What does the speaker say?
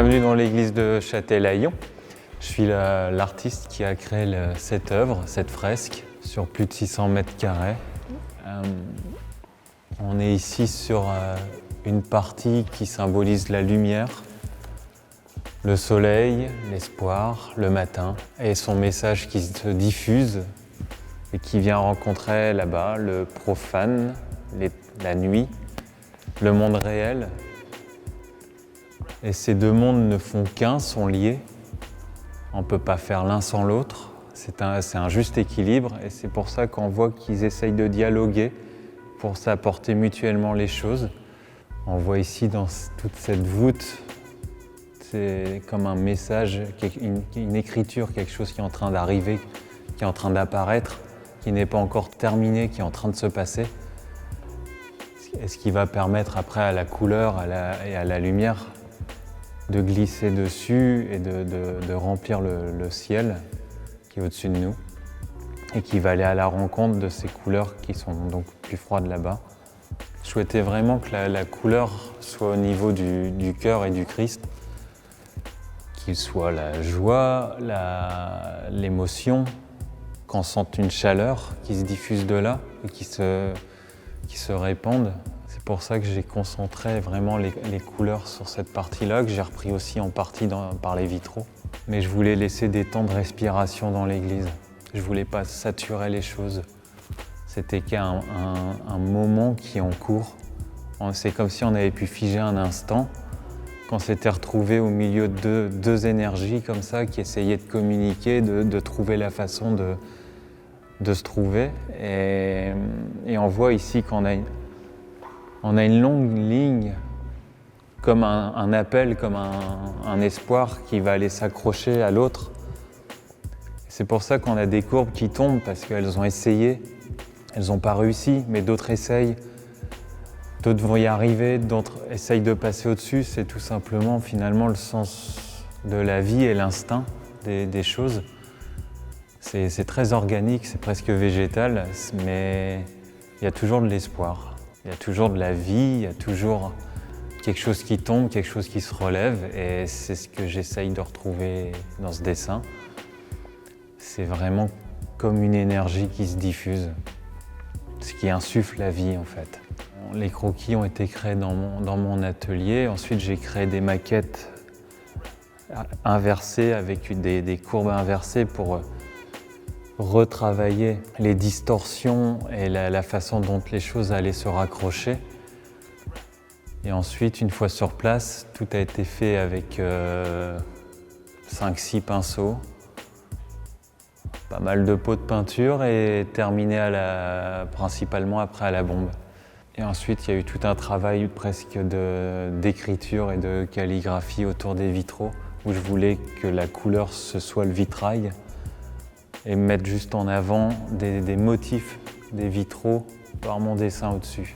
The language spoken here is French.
Bienvenue dans l'église de Châtelaillon. Je suis l'artiste qui a créé cette œuvre, cette fresque, sur plus de 600 mètres carrés. On est ici sur une partie qui symbolise la lumière, le soleil, l'espoir, le matin, et son message qui se diffuse et qui vient rencontrer là-bas le profane, la nuit, le monde réel. Et ces deux mondes ne font qu'un, sont liés. On ne peut pas faire l'un sans l'autre. C'est un juste équilibre et c'est pour ça qu'on voit qu'ils essayent de dialoguer pour s'apporter mutuellement les choses. On voit ici dans toute cette voûte, c'est comme un message, une écriture, quelque chose qui est en train d'arriver, qui est en train d'apparaître, qui n'est pas encore terminé, qui est en train de se passer. Et ce qui va permettre après à la couleur et à la lumière de glisser dessus et de remplir le ciel qui est au-dessus de nous et qui va aller à la rencontre de ces couleurs qui sont donc plus froides là-bas. Je souhaitais vraiment que la couleur soit au niveau du cœur et du Christ, qu'il soit la joie, l'émotion, qu'on sente une chaleur qui se diffuse de là et qui se répande. C'est pour ça que j'ai concentré vraiment les couleurs sur cette partie-là, que j'ai repris aussi en partie par les vitraux. Mais je voulais laisser des temps de respiration dans l'église. Je voulais pas saturer les choses. C'était qu'un moment qui est en cours. C'est comme si on avait pu figer un instant, qu'on s'était retrouvé au milieu de deux énergies comme ça, qui essayaient de communiquer, de trouver la façon de se trouver. Et on voit ici qu'on a une longue ligne, comme un appel, comme un espoir qui va aller s'accrocher à l'autre. C'est pour ça qu'on a des courbes qui tombent, parce qu'elles ont essayé, elles n'ont pas réussi, mais d'autres essayent, d'autres vont y arriver, d'autres essayent de passer au-dessus. C'est tout simplement finalement le sens de la vie et l'instinct des choses. C'est très organique, c'est presque végétal, mais il y a toujours de l'espoir. Il y a toujours de la vie, il y a toujours quelque chose qui tombe, quelque chose qui se relève, et c'est ce que j'essaye de retrouver dans ce dessin. C'est vraiment comme une énergie qui se diffuse, ce qui insuffle la vie en fait. Les croquis ont été créés dans mon atelier. Ensuite, j'ai créé des maquettes inversées avec des courbes inversées pour retravailler les distorsions et la façon dont les choses allaient se raccrocher. Et ensuite, une fois sur place, tout a été fait avec 5-6 pinceaux, pas mal de pots de peinture et terminé principalement après à la bombe. Et ensuite, il y a eu tout un travail presque d'écriture et de calligraphie autour des vitraux, où je voulais que la couleur ce soit le vitrail et mettre juste en avant des motifs des vitraux par mon dessin au-dessus.